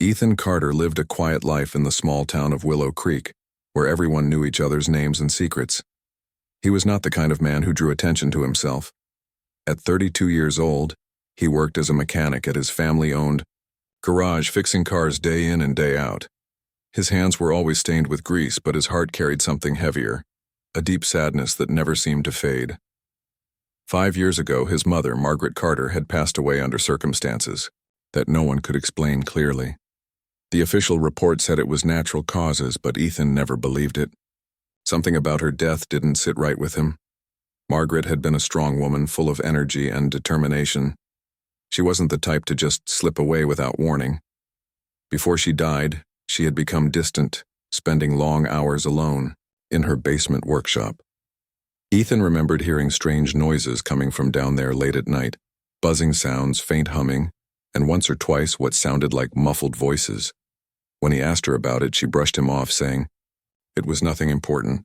Ethan Carter lived a quiet life in the small town of Willow Creek, where everyone knew each other's names and secrets. He was not the kind of man who drew attention to himself. At 32 years old, he worked as a mechanic at his family-owned garage, fixing cars day in and day out. His hands were always stained with grease, but his heart carried something heavier, a deep sadness that never seemed to fade. 5 years ago, his mother, Margaret Carter, had passed away under circumstances that no one could explain clearly. The official report said it was natural causes, but Ethan never believed it. Something about her death didn't sit right with him. Margaret had been a strong woman, full of energy and determination. She wasn't the type to just slip away without warning. Before she died, she had become distant, spending long hours alone in her basement workshop. Ethan remembered hearing strange noises coming from down there late at night, buzzing sounds, faint humming, and once or twice what sounded like muffled voices. When he asked her about it, she brushed him off, saying it was nothing important.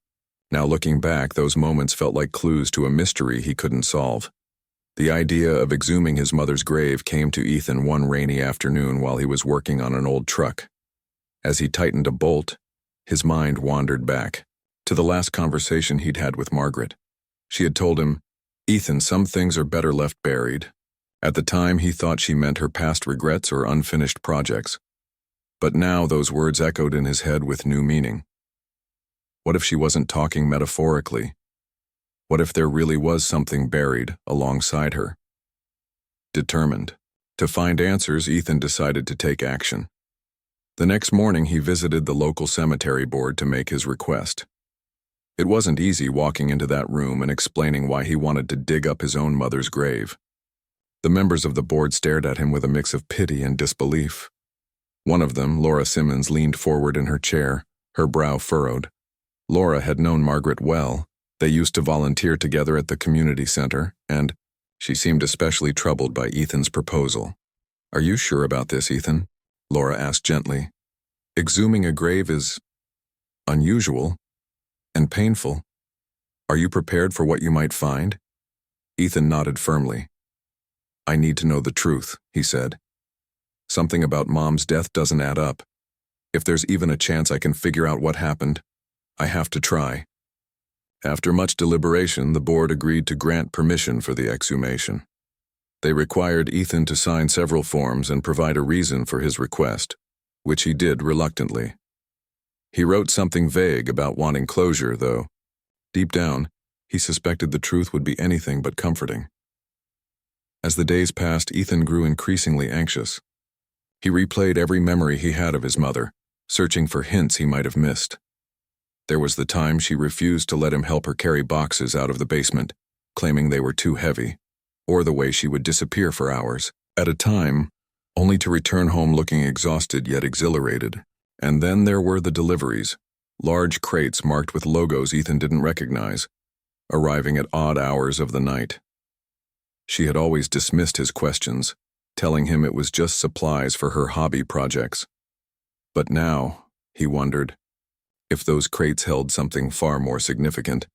Now looking back, those moments felt like clues to a mystery he couldn't solve. The idea of exhuming his mother's grave came to Ethan one rainy afternoon while he was working on an old truck. As he tightened a bolt, his mind wandered back to the last conversation he'd had with Margaret. She had told him, "Ethan, some things are better left buried." At the time, he thought she meant her past regrets or unfinished projects. But now those words echoed in his head with new meaning. What if she wasn't talking metaphorically? What if there really was something buried alongside her? Determined to find answers, Ethan decided to take action. The next morning, he visited the local cemetery board to make his request. It wasn't easy walking into that room and explaining why he wanted to dig up his own mother's grave. The members of the board stared at him with a mix of pity and disbelief. One of them, Laura Simmons, leaned forward in her chair, her brow furrowed. Laura had known Margaret well. They used to volunteer together at the community center, and she seemed especially troubled by Ethan's proposal. "Are you sure about this, Ethan?" Laura asked gently. "Exhuming a grave is unusual and painful. Are you prepared for what you might find?" Ethan nodded firmly. "I need to know the truth," he said. "Something about Mom's death doesn't add up. If there's even a chance I can figure out what happened, I have to try." After much deliberation, the board agreed to grant permission for the exhumation. They required Ethan to sign several forms and provide a reason for his request, which he did reluctantly. He wrote something vague about wanting closure, though deep down, he suspected the truth would be anything but comforting. As the days passed, Ethan grew increasingly anxious. He replayed every memory he had of his mother, searching for hints he might have missed. There was the time she refused to let him help her carry boxes out of the basement, claiming they were too heavy, or the way she would disappear for hours at a time, only to return home looking exhausted yet exhilarated. And then there were the deliveries, large crates marked with logos Ethan didn't recognize, arriving at odd hours of the night. She had always dismissed his questions, telling him it was just supplies for her hobby projects. But now, he wondered, if those crates held something far more significant.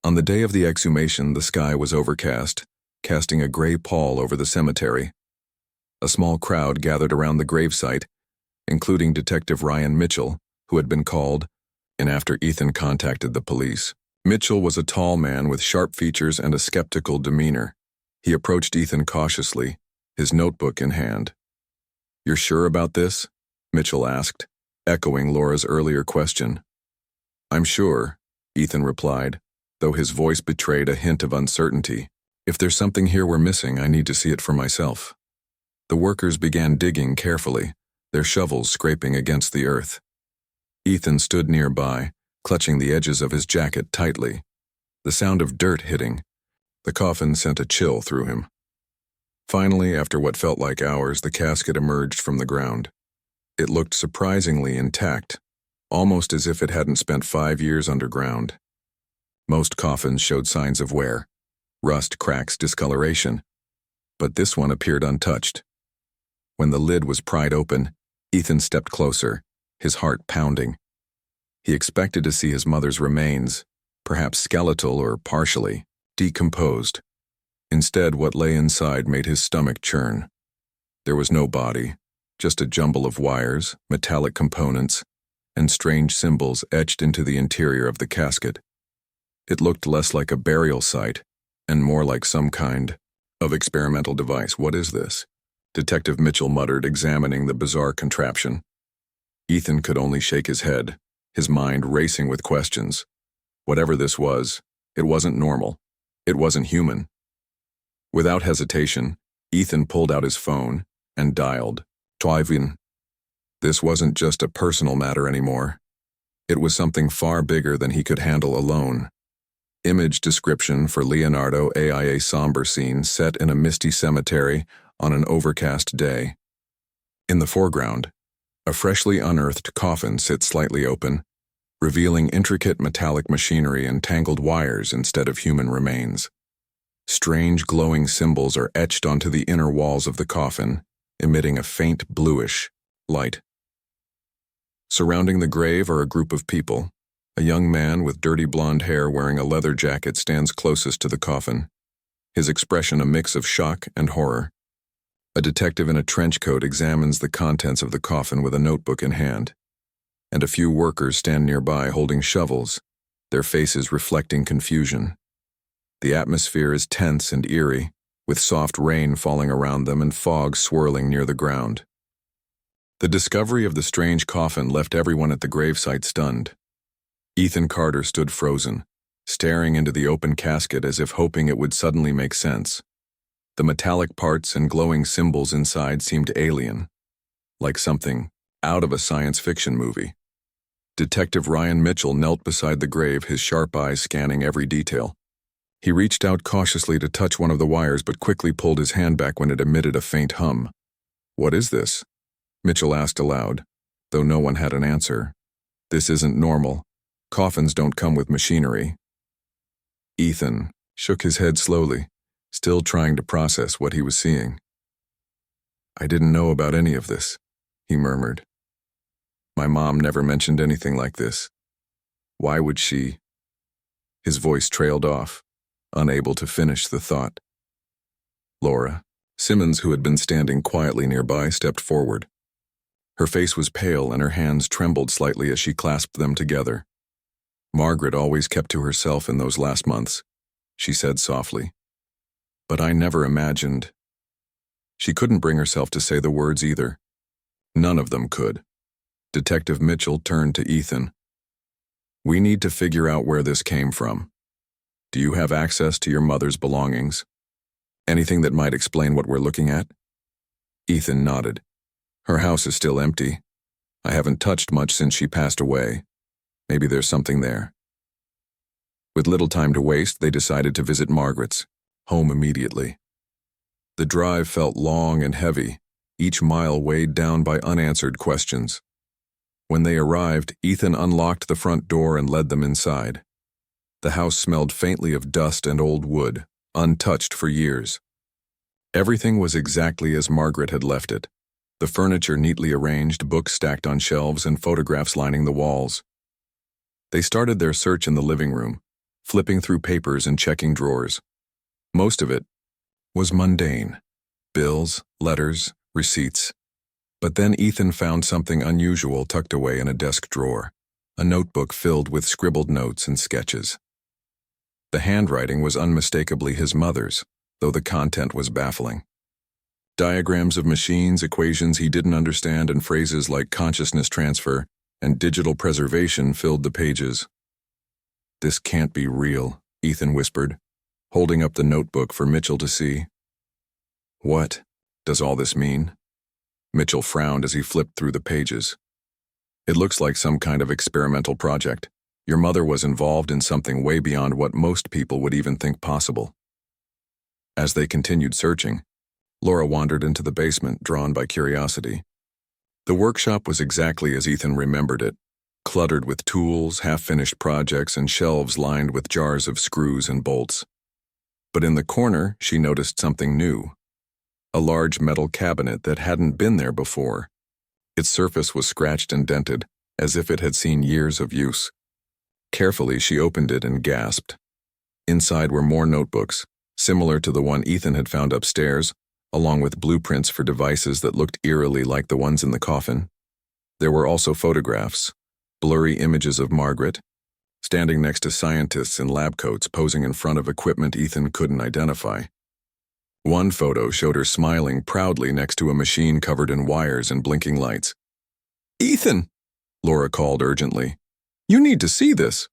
On the day of the exhumation, the sky was overcast, casting a gray pall over the cemetery. A small crowd gathered around the gravesite, including Detective Ryan Mitchell, who had been called in after Ethan contacted the police. Mitchell was a tall man with sharp features and a skeptical demeanor. He approached Ethan cautiously, his notebook in hand. "You're sure about this?" Mitchell asked, echoing Laura's earlier question. "I'm sure," Ethan replied, though his voice betrayed a hint of uncertainty. "If there's something here we're missing, I need to see it for myself." The workers began digging carefully, their shovels scraping against the earth. Ethan stood nearby, clutching the edges of his jacket tightly. The sound of dirt hitting the coffin sent a chill through him. Finally, after what felt like hours, the casket emerged from the ground. It looked surprisingly intact, almost as if it hadn't spent 5 years underground. Most coffins showed signs of wear, rust, cracks, discoloration, but this one appeared untouched. When the lid was pried open, Ethan stepped closer, his heart pounding. He expected to see his mother's remains, perhaps skeletal or partially decomposed. Instead, what lay inside made his stomach churn. There was no body, just a jumble of wires, metallic components, and strange symbols etched into the interior of the casket. It looked less like a burial site and more like some kind of experimental device. "What is this?" Detective Mitchell muttered, examining the bizarre contraption. Ethan could only shake his head, his mind racing with questions. Whatever this was, it wasn't normal. It wasn't human. Without hesitation, Ethan pulled out his phone and dialed. Twyvin. This wasn't just a personal matter anymore. It was something far bigger than he could handle alone. Image description for Leonardo AIA somber scene set in a misty cemetery on an overcast day. In the foreground, a freshly unearthed coffin sits slightly open, revealing intricate metallic machinery and tangled wires instead of human remains. Strange glowing symbols are etched onto the inner walls of the coffin, emitting a faint bluish light. Surrounding the grave are a group of people. A young man with dirty blonde hair wearing a leather jacket stands closest to the coffin, his expression a mix of shock and horror. A detective in a trench coat examines the contents of the coffin with a notebook in hand, and a few workers stand nearby holding shovels, their faces reflecting confusion. The atmosphere is tense and eerie, with soft rain falling around them and fog swirling near the ground. The discovery of the strange coffin left everyone at the gravesite stunned. Ethan Carter stood frozen, staring into the open casket as if hoping it would suddenly make sense. The metallic parts and glowing symbols inside seemed alien, like something out of a science fiction movie. Detective Ryan Mitchell knelt beside the grave, his sharp eyes scanning every detail. He reached out cautiously to touch one of the wires but quickly pulled his hand back when it emitted a faint hum. "What is this?" Mitchell asked aloud, though no one had an answer. "This isn't normal. Coffins don't come with machinery." Ethan shook his head slowly, still trying to process what he was seeing. "I didn't know about any of this," he murmured. "My mom never mentioned anything like this. Why would she?" His voice trailed off, unable to finish the thought. Laura Simmons, who had been standing quietly nearby, stepped forward. Her face was pale and her hands trembled slightly as she clasped them together. "Margaret always kept to herself in those last months," she said softly. "But I never imagined." She couldn't bring herself to say the words either. None of them could. Detective Mitchell turned to Ethan. "We need to figure out where this came from. Do you have access to your mother's belongings? Anything that might explain what we're looking at?" Ethan nodded. "Her house is still empty. I haven't touched much since she passed away. Maybe there's something there." With little time to waste, they decided to visit Margaret's home immediately. The drive felt long and heavy, each mile weighed down by unanswered questions. When they arrived, Ethan unlocked the front door and led them inside. The house smelled faintly of dust and old wood, untouched for years. Everything was exactly as Margaret had left it. The furniture neatly arranged, books stacked on shelves, and photographs lining the walls. They started their search in the living room, flipping through papers and checking drawers. Most of it was mundane: bills, letters, receipts. But then Ethan found something unusual tucked away in a desk drawer, a notebook filled with scribbled notes and sketches. The handwriting was unmistakably his mother's, though the content was baffling. Diagrams of machines, equations he didn't understand, and phrases like consciousness transfer and digital preservation filled the pages. "This can't be real," Ethan whispered, holding up the notebook for Mitchell to see. "What does all this mean?" Mitchell frowned as he flipped through the pages. "It looks like some kind of experimental project. Your mother was involved in something way beyond what most people would even think possible." As they continued searching, Laura wandered into the basement, drawn by curiosity. The workshop was exactly as Ethan remembered it, cluttered with tools, half-finished projects, and shelves lined with jars of screws and bolts. But in the corner, she noticed something new: a large metal cabinet that hadn't been there before. Its surface was scratched and dented, as if it had seen years of use. Carefully, she opened it and gasped. Inside were more notebooks, similar to the one Ethan had found upstairs, along with blueprints for devices that looked eerily like the ones in the coffin. There were also photographs, blurry images of Margaret, standing next to scientists in lab coats posing in front of equipment Ethan couldn't identify. One photo showed her smiling proudly next to a machine covered in wires and blinking lights. "Ethan!" Laura called urgently. "You need to see this."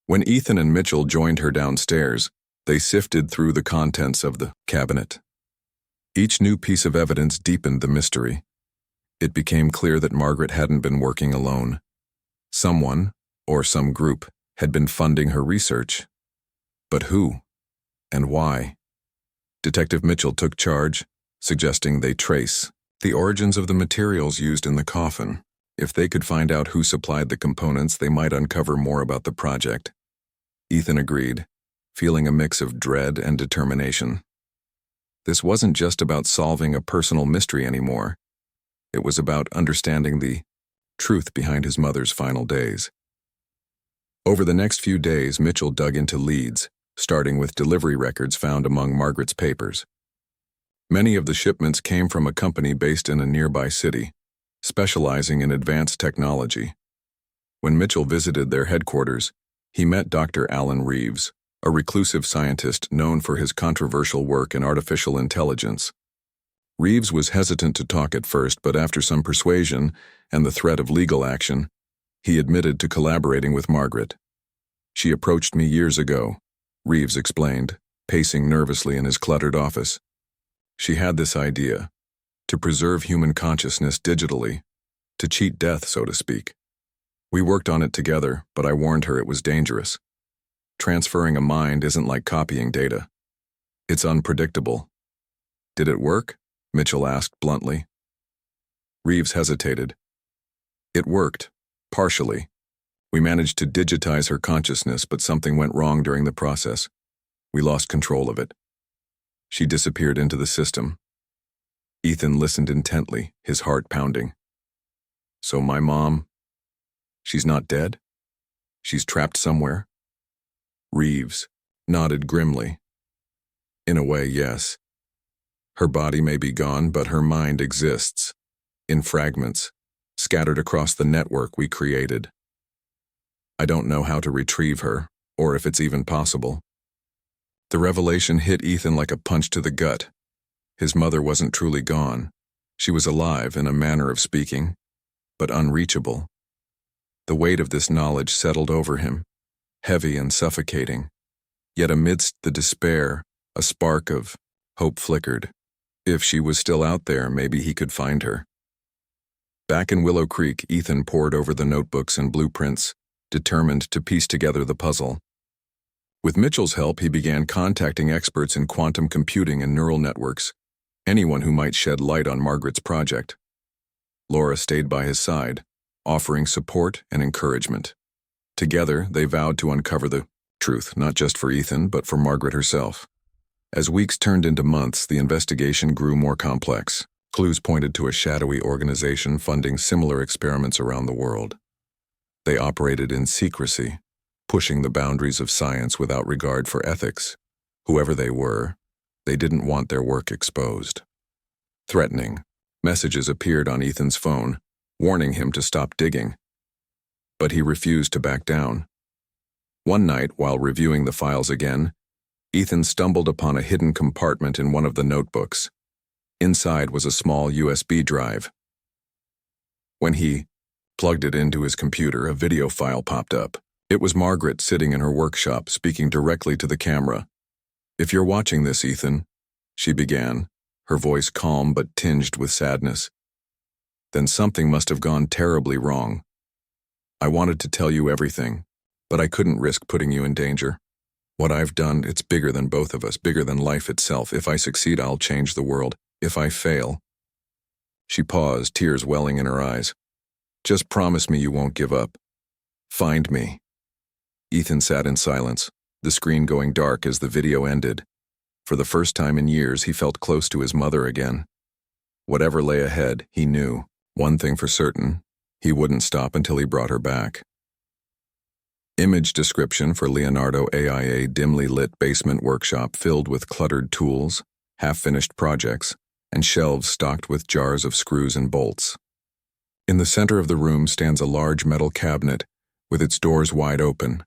When Ethan and Mitchell joined her downstairs, they sifted through the contents of the cabinet. Each new piece of evidence deepened the mystery. It became clear that Margaret hadn't been working alone. Someone, or some group, had been funding her research. But who? And why? Detective Mitchell took charge, suggesting they trace the origins of the materials used in the coffin. If they could find out who supplied the components, they might uncover more about the project. Ethan agreed, feeling a mix of dread and determination. This wasn't just about solving a personal mystery anymore. It was about understanding the truth behind his mother's final days. Over the next few days, Mitchell dug into leads, starting with delivery records found among Margaret's papers. Many of the shipments came from a company based in a nearby city, specializing in advanced technology. When Mitchell visited their headquarters, he met Dr. Alan Reeves, a reclusive scientist known for his controversial work in artificial intelligence. Reeves was hesitant to talk at first, but after some persuasion and the threat of legal action, he admitted to collaborating with Margaret. "She approached me years ago," Reeves explained, pacing nervously in his cluttered office. "She had this idea, to preserve human consciousness digitally, to cheat death, so to speak. We worked on it together, but I warned her it was dangerous. Transferring a mind isn't like copying data. It's unpredictable." "Did it work?" Mitchell asked bluntly. Reeves hesitated. "It worked, partially. We managed to digitize her consciousness, but something went wrong during the process. We lost control of it. She disappeared into the system." Ethan listened intently, his heart pounding. "So my mom, she's not dead? She's trapped somewhere?" Reeves nodded grimly. "In a way, yes. Her body may be gone, but her mind exists, in fragments, scattered across the network we created. I don't know how to retrieve her, or if it's even possible." The revelation hit Ethan like a punch to the gut. His mother wasn't truly gone. She was alive in a manner of speaking, but unreachable. The weight of this knowledge settled over him, heavy and suffocating. Yet amidst the despair, a spark of hope flickered. If she was still out there, maybe he could find her. Back in Willow Creek, Ethan pored over the notebooks and blueprints, determined to piece together the puzzle. With Mitchell's help, he began contacting experts in quantum computing and neural networks, anyone who might shed light on Margaret's project. Laura stayed by his side, offering support and encouragement. Together, they vowed to uncover the truth, not just for Ethan, but for Margaret herself. As weeks turned into months, the investigation grew more complex. Clues pointed to a shadowy organization funding similar experiments around the world. They operated in secrecy, pushing the boundaries of science without regard for ethics. Whoever they were, they didn't want their work exposed. Threatening messages appeared on Ethan's phone, warning him to stop digging. But he refused to back down. One night, while reviewing the files again, Ethan stumbled upon a hidden compartment in one of the notebooks. Inside was a small USB drive. When he plugged it into his computer, a video file popped up. It was Margaret sitting in her workshop, speaking directly to the camera. "If you're watching this, Ethan," she began, her voice calm but tinged with sadness, "then something must have gone terribly wrong. I wanted to tell you everything, but I couldn't risk putting you in danger. What I've done, it's bigger than both of us, bigger than life itself. If I succeed, I'll change the world. If I fail..." She paused, tears welling in her eyes. "Just promise me you won't give up. Find me." Ethan sat in silence, the screen going dark as the video ended. For the first time in years, he felt close to his mother again. Whatever lay ahead, he knew. One thing for certain, he wouldn't stop until he brought her back. Image description for Leonardo AIA dimly lit basement workshop filled with cluttered tools, half-finished projects, and shelves stocked with jars of screws and bolts. In the center of the room stands a large metal cabinet with its doors wide open,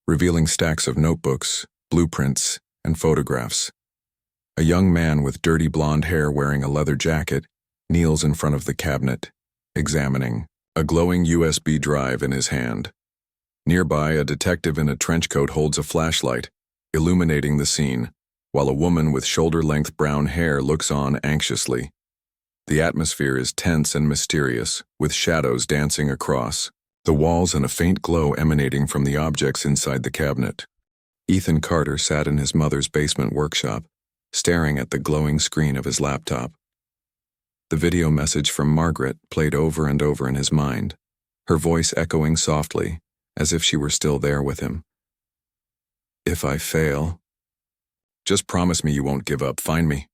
revealing stacks of notebooks, blueprints, and photographs. A young man with dirty blonde hair wearing a leather jacket kneels in front of the cabinet, examining, a glowing USB drive in his hand. Nearby, a detective in a trench coat holds a flashlight, illuminating the scene, while a woman with shoulder-length brown hair looks on anxiously. The atmosphere is tense and mysterious, with shadows dancing across the walls and a faint glow emanating from the objects inside the cabinet. Ethan Carter sat in his mother's basement workshop, staring at the glowing screen of his laptop. The video message from Margaret played over and over in his mind, her voice echoing softly, as if she were still there with him. "If I fail, just promise me you won't give up, find me."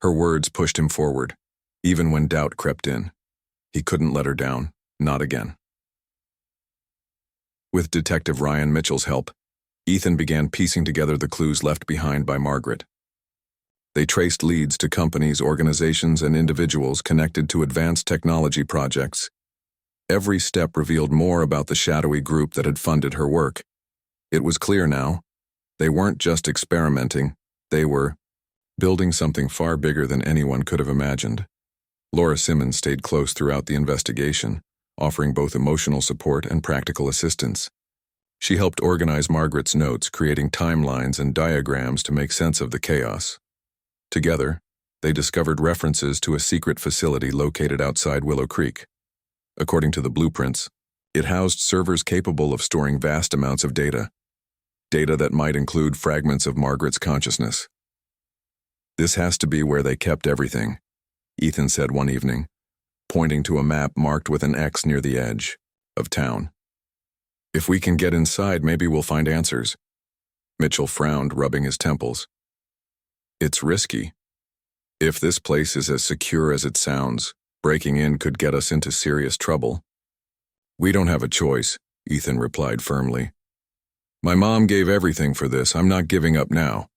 Her words pushed him forward, even when doubt crept in. He couldn't let her down, not again. With Detective Ryan Mitchell's help, Ethan began piecing together the clues left behind by Margaret. They traced leads to companies, organizations, and individuals connected to advanced technology projects. Every step revealed more about the shadowy group that had funded her work. It was clear now. They weren't just experimenting, they were building something far bigger than anyone could have imagined. Laura Simmons stayed close throughout the investigation, offering both emotional support and practical assistance. She helped organize Margaret's notes, creating timelines and diagrams to make sense of the chaos. Together, they discovered references to a secret facility located outside Willow Creek. According to the blueprints, it housed servers capable of storing vast amounts of data that might include fragments of Margaret's consciousness. "This has to be where they kept everything," Ethan said one evening, pointing to a map marked with an X near the edge of town. "If we can get inside, maybe we'll find answers." Mitchell frowned, rubbing his temples. "It's risky. If this place is as secure as it sounds, breaking in could get us into serious trouble." "We don't have a choice," Ethan replied firmly. "My mom gave everything for this. I'm not giving up now."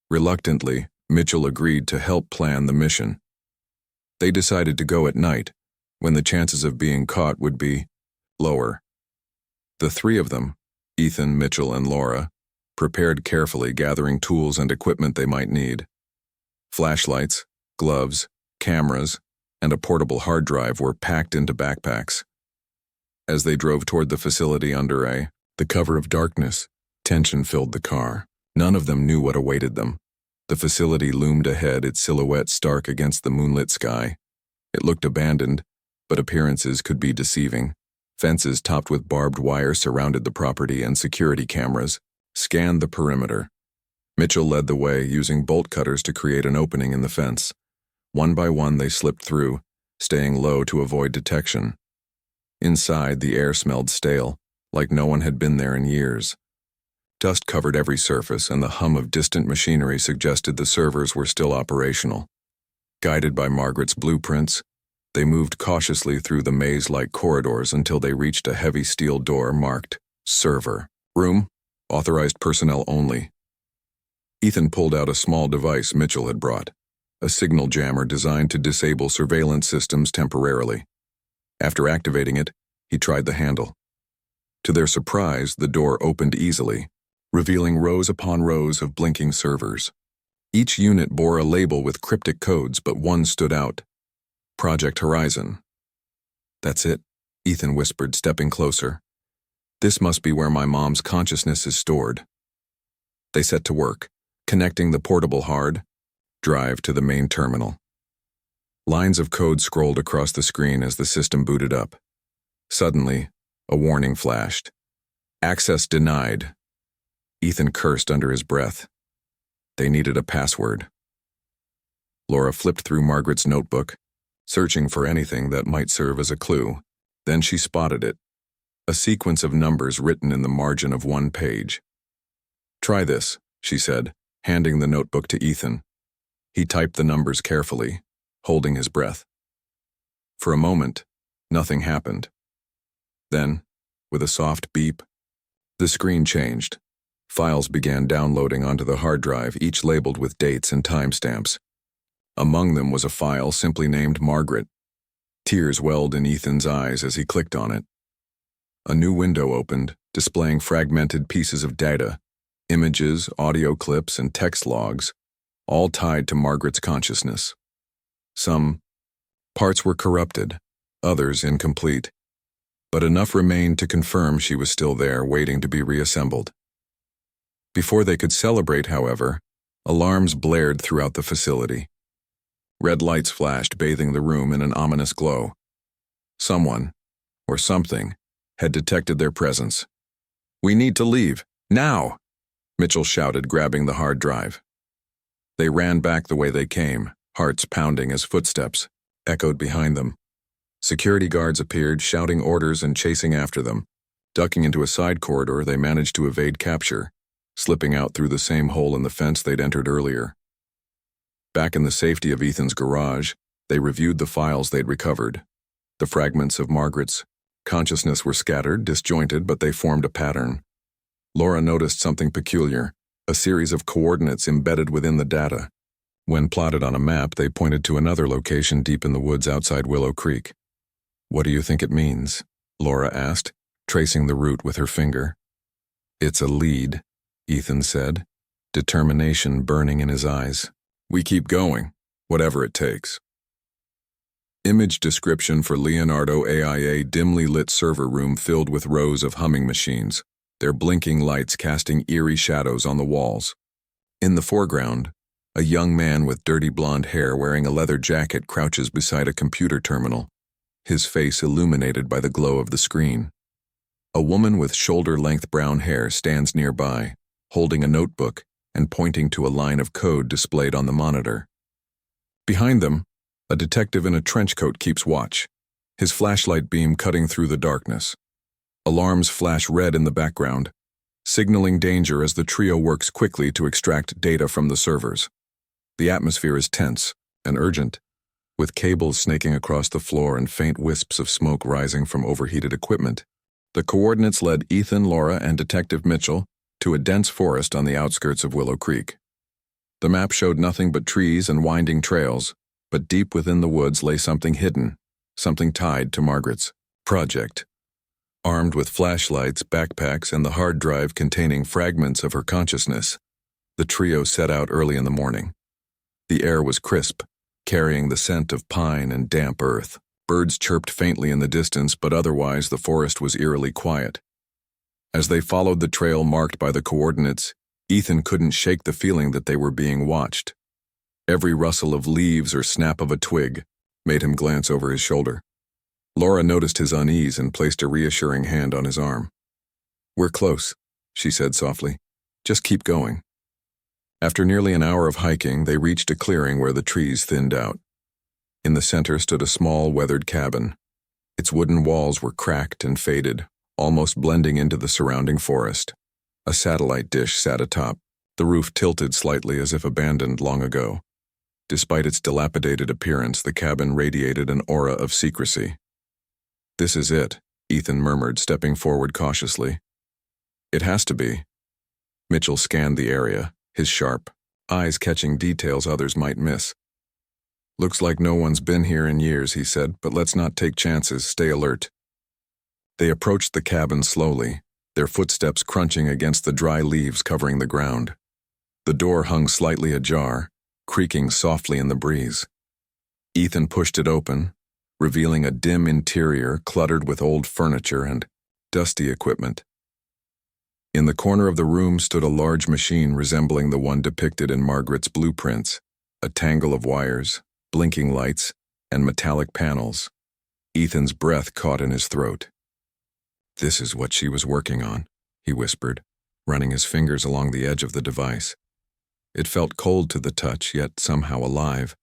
Reluctantly, Mitchell agreed to help plan the mission. They decided to go at night, when the chances of being caught would be lower. The three of them, Ethan, Mitchell, and Laura, prepared carefully, gathering tools and equipment they might need. Flashlights, gloves, cameras, and a portable hard drive were packed into backpacks. As they drove toward the facility under the cover of darkness, tension filled the car. None of them knew what awaited them. The facility loomed ahead, its silhouette stark against the moonlit sky. It looked abandoned, but appearances could be deceiving. Fences topped with barbed wire surrounded the property, and security cameras scanned the perimeter. Mitchell led the way, using bolt cutters to create an opening in the fence. One by one they slipped through, staying low to avoid detection. Inside, the air smelled stale, like no one had been there in years. Dust covered every surface, and the hum of distant machinery suggested the servers were still operational. Guided by Margaret's blueprints, they moved cautiously through the maze-like corridors until they reached a heavy steel door marked Server Room, Authorized Personnel Only. Ethan pulled out a small device Mitchell had brought, a signal jammer designed to disable surveillance systems temporarily. After activating it, he tried the handle. To their surprise, the door opened easily, revealing rows upon rows of blinking servers. Each unit bore a label with cryptic codes, but one stood out: Project Horizon. "That's it," Ethan whispered, stepping closer. "This must be where my mom's consciousness is stored." They set to work, connecting the portable hard drive to the main terminal. Lines of code scrolled across the screen as the system booted up. Suddenly, a warning flashed. "Access denied." Ethan cursed under his breath. They needed a password. Laura flipped through Margaret's notebook, searching for anything that might serve as a clue. Then she spotted it, a sequence of numbers written in the margin of one page. "Try this," she said, handing the notebook to Ethan. He typed the numbers carefully, holding his breath. For a moment, nothing happened. Then, with a soft beep, the screen changed. Files began downloading onto the hard drive, each labeled with dates and timestamps. Among them was a file simply named Margaret. Tears welled in Ethan's eyes as he clicked on it. A new window opened, displaying fragmented pieces of data, images, audio clips, and text logs, all tied to Margaret's consciousness. Some parts were corrupted, others incomplete, but enough remained to confirm she was still there, waiting to be reassembled. Before they could celebrate, however, alarms blared throughout the facility. Red lights flashed, bathing the room in an ominous glow. Someone, or something, had detected their presence. "We need to leave, now!" Mitchell shouted, grabbing the hard drive. They ran back the way they came, hearts pounding as footsteps echoed behind them. Security guards appeared, shouting orders and chasing after them. Ducking into a side corridor, they managed to evade capture, slipping out through the same hole in the fence they'd entered earlier. Back in the safety of Ethan's garage, they reviewed the files they'd recovered. The fragments of Margaret's consciousness were scattered, disjointed, but they formed a pattern. Laura noticed something peculiar, a series of coordinates embedded within the data. When plotted on a map, they pointed to another location deep in the woods outside Willow Creek. "What do you think it means?" Laura asked, tracing the route with her finger. "It's a lead," Ethan said, determination burning in his eyes. "We keep going, whatever it takes." Image description for Leonardo AIA dimly lit server room filled with rows of humming machines, their blinking lights casting eerie shadows on the walls. In the foreground, a young man with dirty blonde hair wearing a leather jacket crouches beside a computer terminal, his face illuminated by the glow of the screen. A woman with shoulder-length brown hair stands nearby, holding a notebook and pointing to a line of code displayed on the monitor. Behind them, a detective in a trench coat keeps watch, his flashlight beam cutting through the darkness. Alarms flash red in the background, signaling danger as the trio works quickly to extract data from the servers. The atmosphere is tense and urgent, with cables snaking across the floor and faint wisps of smoke rising from overheated equipment. The coordinates led Ethan, Laura, and Detective Mitchell to a dense forest on the outskirts of Willow Creek. The map showed nothing but trees and winding trails, but deep within the woods lay something hidden, something tied to Margaret's project. Armed with flashlights, backpacks, and the hard drive containing fragments of her consciousness, the trio set out early in the morning. The air was crisp, carrying the scent of pine and damp earth. Birds chirped faintly in the distance, but otherwise the forest was eerily quiet. As they followed the trail marked by the coordinates, Ethan couldn't shake the feeling that they were being watched. Every rustle of leaves or snap of a twig made him glance over his shoulder. Laura noticed his unease and placed a reassuring hand on his arm. "We're close," she said softly. "Just keep going." After nearly an hour of hiking, they reached a clearing where the trees thinned out. In the center stood a small, weathered cabin. Its wooden walls were cracked and faded, almost blending into the surrounding forest. A satellite dish sat atop, the roof tilted slightly as if abandoned long ago. Despite its dilapidated appearance, the cabin radiated an aura of secrecy. "This is it," Ethan murmured, stepping forward cautiously. "It has to be." Mitchell scanned the area, his sharp eyes catching details others might miss. "Looks like no one's been here in years," he said, "but let's not take chances, stay alert." They approached the cabin slowly, their footsteps crunching against the dry leaves covering the ground. The door hung slightly ajar, creaking softly in the breeze. Ethan pushed it open, revealing a dim interior cluttered with old furniture and dusty equipment. In the corner of the room stood a large machine resembling the one depicted in Margaret's blueprints, a tangle of wires, blinking lights, and metallic panels. Ethan's breath caught in his throat. "This is what she was working on," he whispered, running his fingers along the edge of the device. It felt cold to the touch, yet somehow alive,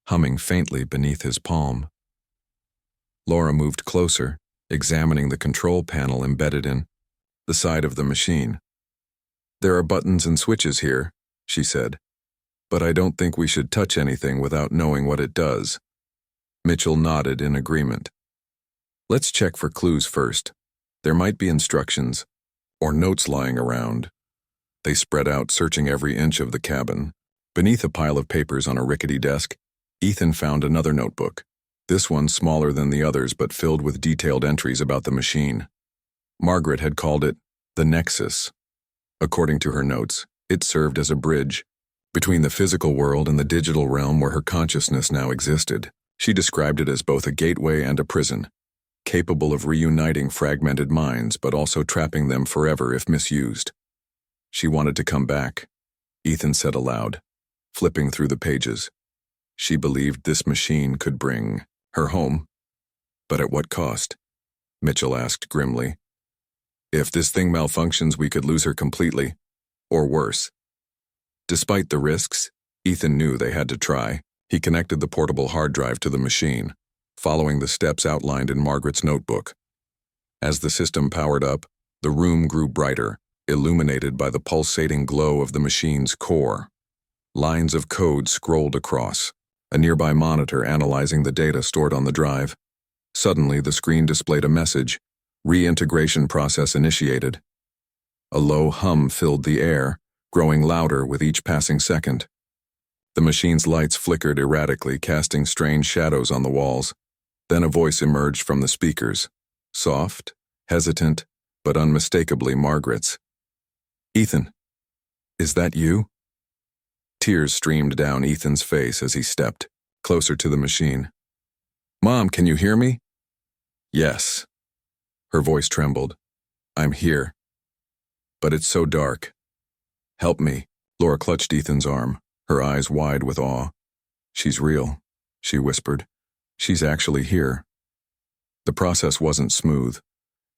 humming faintly beneath his palm. Laura moved closer, examining the control panel embedded in the side of the machine. "There are buttons and switches here," she said, "but I don't think we should touch anything without knowing what it does." Mitchell nodded in agreement. "Let's check for clues first. There might be instructions or notes lying around." They spread out, searching every inch of the cabin. Beneath a pile of papers on a rickety desk, Ethan found another notebook. This one smaller than the others but filled with detailed entries about the machine. Margaret had called it the Nexus. According to her notes, it served as a bridge between the physical world and the digital realm where her consciousness now existed. She described it as both a gateway and a prison, capable of reuniting fragmented minds but also trapping them forever if misused. She wanted to come back, Ethan said aloud, flipping through the pages. She believed this machine could bring her home. But at what cost? Mitchell asked grimly. If this thing malfunctions, we could lose her completely, or worse. Despite the risks, Ethan knew they had to try. He connected the portable hard drive to the machine, following the steps outlined in Margaret's notebook. As the system powered up, the room grew brighter, illuminated by the pulsating glow of the machine's core. Lines of code scrolled across, a nearby monitor analyzing the data stored on the drive. Suddenly, the screen displayed a message: reintegration process initiated. A low hum filled the air, growing louder with each passing second. The machine's lights flickered erratically, casting strange shadows on the walls. Then a voice emerged from the speakers, soft, hesitant, but unmistakably Margaret's. "Ethan, is that you?" Tears streamed down Ethan's face as he stepped closer to the machine. "Mom, can you hear me?" "Yes." Her voice trembled. "I'm here. But it's so dark. Help me." Laura clutched Ethan's arm, her eyes wide with awe. "She's real," she whispered. "She's actually here." The process wasn't smooth.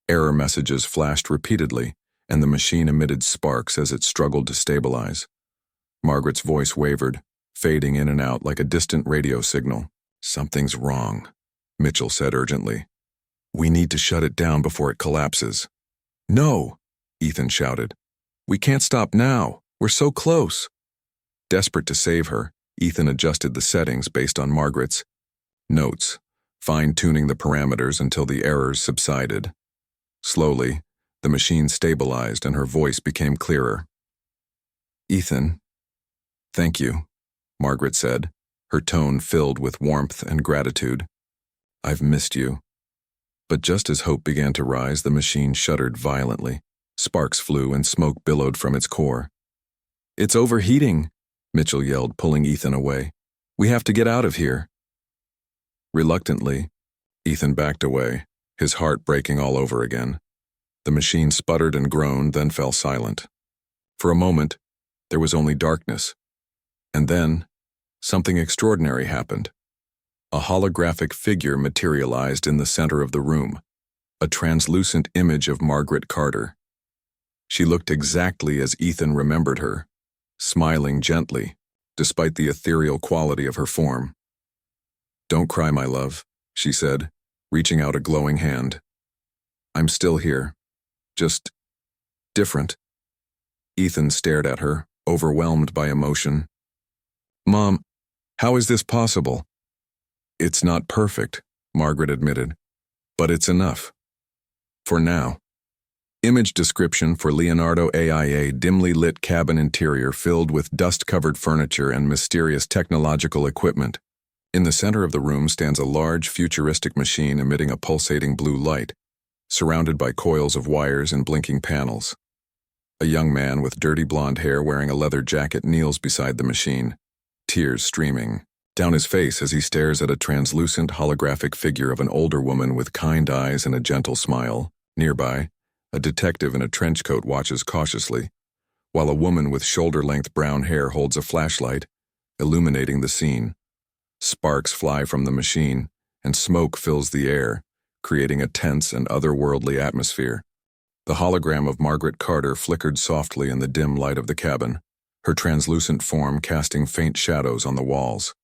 Error messages flashed repeatedly, and the machine emitted sparks as it struggled to stabilize. Margaret's voice wavered, fading in and out like a distant radio signal. "Something's wrong," Mitchell said urgently. "We need to shut it down before it collapses." "No!" Ethan shouted. "We can't stop now. We're so close." Desperate to save her, Ethan adjusted the settings based on Margaret's notes, fine-tuning the parameters until the errors subsided. Slowly, the machine stabilized and her voice became clearer. "Ethan, thank you," Margaret said, her tone filled with warmth and gratitude. "I've missed you." But just as hope began to rise, the machine shuddered violently. Sparks flew and smoke billowed from its core. "It's overheating," Mitchell yelled, pulling Ethan away. "We have to get out of here." Reluctantly, Ethan backed away, his heart breaking all over again. The machine sputtered and groaned, then fell silent. For a moment, there was only darkness. And then, something extraordinary happened. A holographic figure materialized in the center of the room, a translucent image of Margaret Carter. She looked exactly as Ethan remembered her, smiling gently, despite the ethereal quality of her form. "Don't cry, my love," she said, reaching out a glowing hand. "I'm still here. Just different." Ethan stared at her, overwhelmed by emotion. "Mom, how is this possible?" "It's not perfect," Margaret admitted, "but it's enough. For now." Image description for Leonardo AIA dimly lit cabin interior filled with dust-covered furniture and mysterious technological equipment. In the center of the room stands a large, futuristic machine emitting a pulsating blue light, surrounded by coils of wires and blinking panels. A young man with dirty blonde hair wearing a leather jacket kneels beside the machine, tears streaming down his face as he stares at a translucent holographic figure of an older woman with kind eyes and a gentle smile. Nearby, a detective in a trench coat watches cautiously, while a woman with shoulder-length brown hair holds a flashlight, illuminating the scene. Sparks fly from the machine, and smoke fills the air, creating a tense and otherworldly atmosphere. The hologram of Margaret Carter flickered softly in the dim light of the cabin, her translucent form casting faint shadows on the walls.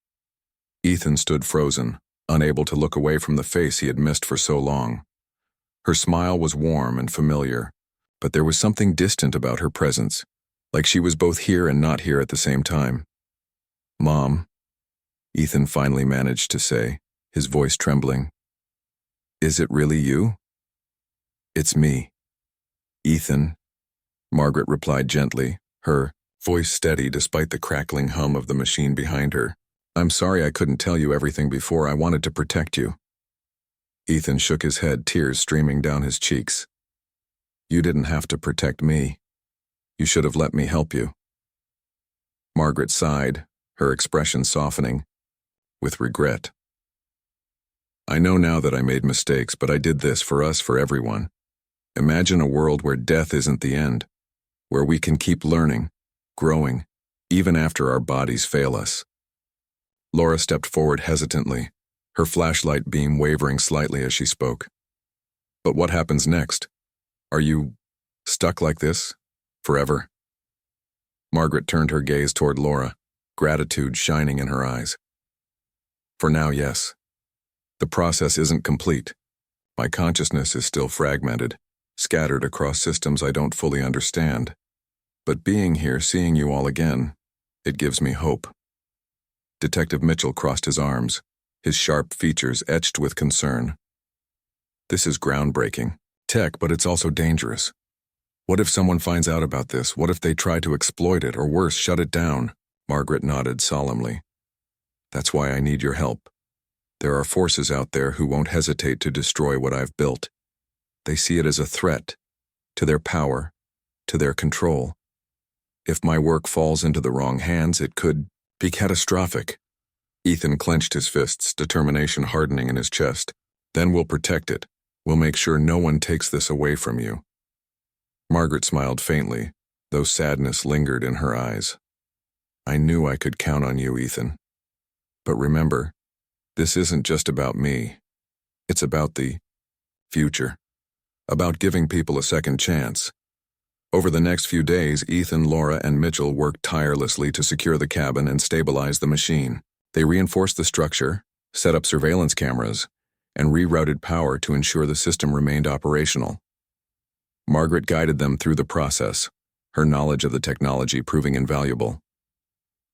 Ethan stood frozen, unable to look away from the face he had missed for so long. Her smile was warm and familiar, but there was something distant about her presence, like she was both here and not here at the same time. "Mom," Ethan finally managed to say, his voice trembling. "Is it really you?" "It's me." "Ethan," Margaret replied gently, her voice steady despite the crackling hum of the machine behind her. "I'm sorry I couldn't tell you everything before. I wanted to protect you." Ethan shook his head, tears streaming down his cheeks. "You didn't have to protect me. You should have let me help you." Margaret sighed, her expression softening, with regret. "I know now that I made mistakes, but I did this for us, for everyone. Imagine a world where death isn't the end, where we can keep learning, growing, even after our bodies fail us." Laura stepped forward hesitantly, her flashlight beam wavering slightly as she spoke. "But what happens next? Are you stuck like this? Forever?" Margaret turned her gaze toward Laura, gratitude shining in her eyes. "For now, yes. The process isn't complete. My consciousness is still fragmented, scattered across systems I don't fully understand. But being here, seeing you all again, it gives me hope." Detective Mitchell crossed his arms, his sharp features etched with concern. "This is groundbreaking tech, but it's also dangerous. What if someone finds out about this? What if they try to exploit it, or worse, shut it down?" Margaret nodded solemnly. "That's why I need your help. There are forces out there who won't hesitate to destroy what I've built. They see it as a threat to their power, to their control. If my work falls into the wrong hands, it could be catastrophic." Ethan clenched his fists, determination hardening in his chest. "Then we'll protect it. We'll make sure no one takes this away from you." Margaret smiled faintly, though sadness lingered in her eyes. "I knew I could count on you, Ethan. But remember, this isn't just about me. It's about the future, about giving people a second chance." Over the next few days, Ethan, Laura, and Mitchell worked tirelessly to secure the cabin and stabilize the machine. They reinforced the structure, set up surveillance cameras, and rerouted power to ensure the system remained operational. Margaret guided them through the process, her knowledge of the technology proving invaluable.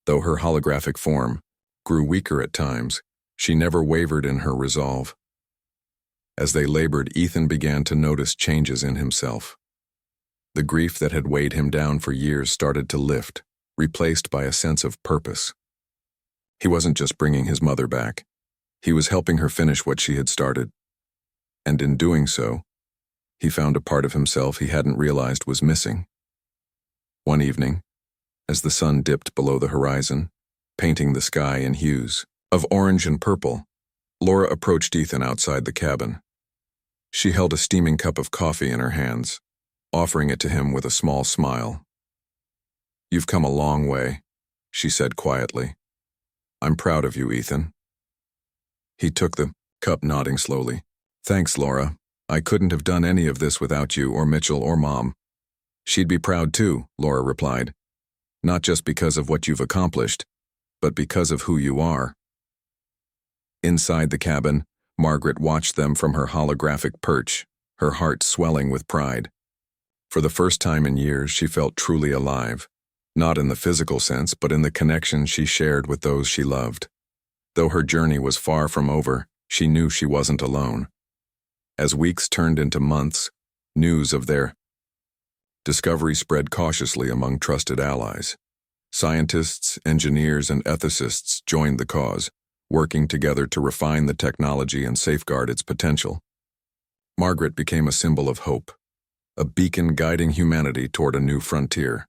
Though her holographic form grew weaker at times, she never wavered in her resolve. As they labored, Ethan began to notice changes in himself. The grief that had weighed him down for years started to lift, replaced by a sense of purpose. He wasn't just bringing his mother back. He was helping her finish what she had started. And in doing so, he found a part of himself he hadn't realized was missing. One evening, as the sun dipped below the horizon, painting the sky in hues of orange and purple, Laura approached Ethan outside the cabin. She held a steaming cup of coffee in her hands, offering it to him with a small smile. "You've come a long way," she said quietly. "I'm proud of you, Ethan." He took the cup, nodding slowly. "Thanks, Laura. I couldn't have done any of this without you or Mitchell or Mom." "She'd be proud too," Laura replied. "Not just because of what you've accomplished, but because of who you are." Inside the cabin, Margaret watched them from her holographic perch, her heart swelling with pride. For the first time in years, she felt truly alive, not in the physical sense, but in the connection she shared with those she loved. Though her journey was far from over, she knew she wasn't alone. As weeks turned into months, news of their discovery spread cautiously among trusted allies. Scientists, engineers, and ethicists joined the cause, working together to refine the technology and safeguard its potential. Margaret became a symbol of hope, a beacon guiding humanity toward a new frontier.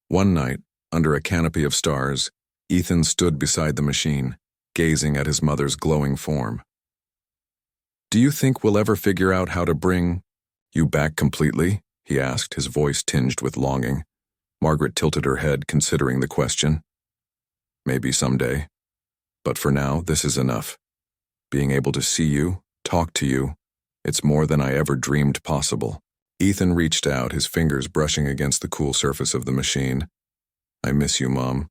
One night, under a canopy of stars, Ethan stood beside the machine, gazing at his mother's glowing form. "Do you think we'll ever figure out how to bring you back completely?" he asked, his voice tinged with longing. Margaret tilted her head, considering the question. "Maybe someday. But for now, this is enough. Being able to see you, talk to you, it's more than I ever dreamed possible." Ethan reached out, his fingers brushing against the cool surface of the machine. "I miss you, Mom.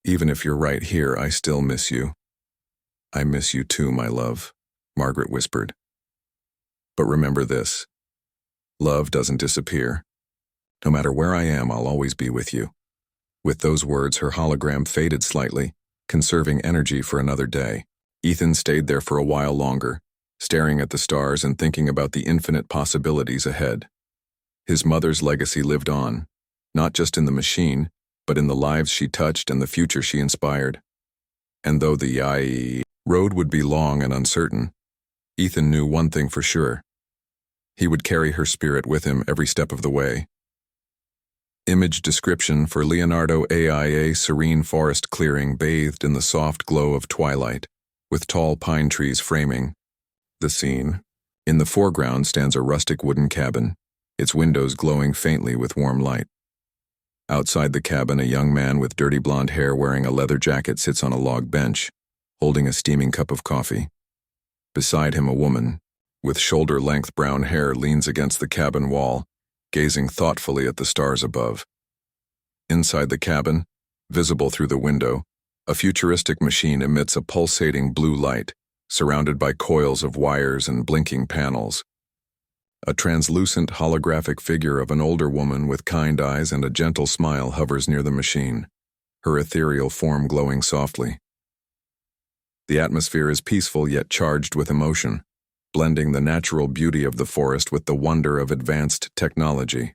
Even if you're right here, I still miss you." "I miss you too, my love," Margaret whispered. "But remember this. Love doesn't disappear. No matter where I am, I'll always be with you." With those words, her hologram faded slightly, conserving energy for another day. Ethan stayed there for a while longer, staring at the stars and thinking about the infinite possibilities ahead. His mother's legacy lived on, not just in the machine, but in the lives she touched and the future she inspired. And though the road would be long and uncertain, Ethan knew one thing for sure. He would carry her spirit with him every step of the way. Image description for Leonardo AIA serene forest clearing bathed in the soft glow of twilight, with tall pine trees framing the scene. In the foreground stands a rustic wooden cabin, its windows glowing faintly with warm light. Outside the cabin, a young man with dirty blonde hair wearing a leather jacket sits on a log bench, holding a steaming cup of coffee. Beside him, a woman, with shoulder-length brown hair, leans against the cabin wall, gazing thoughtfully at the stars above. Inside the cabin, visible through the window, a futuristic machine emits a pulsating blue light, surrounded by coils of wires and blinking panels. A translucent holographic figure of an older woman with kind eyes and a gentle smile hovers near the machine, her ethereal form glowing softly. The atmosphere is peaceful yet charged with emotion, blending the natural beauty of the forest with the wonder of advanced technology.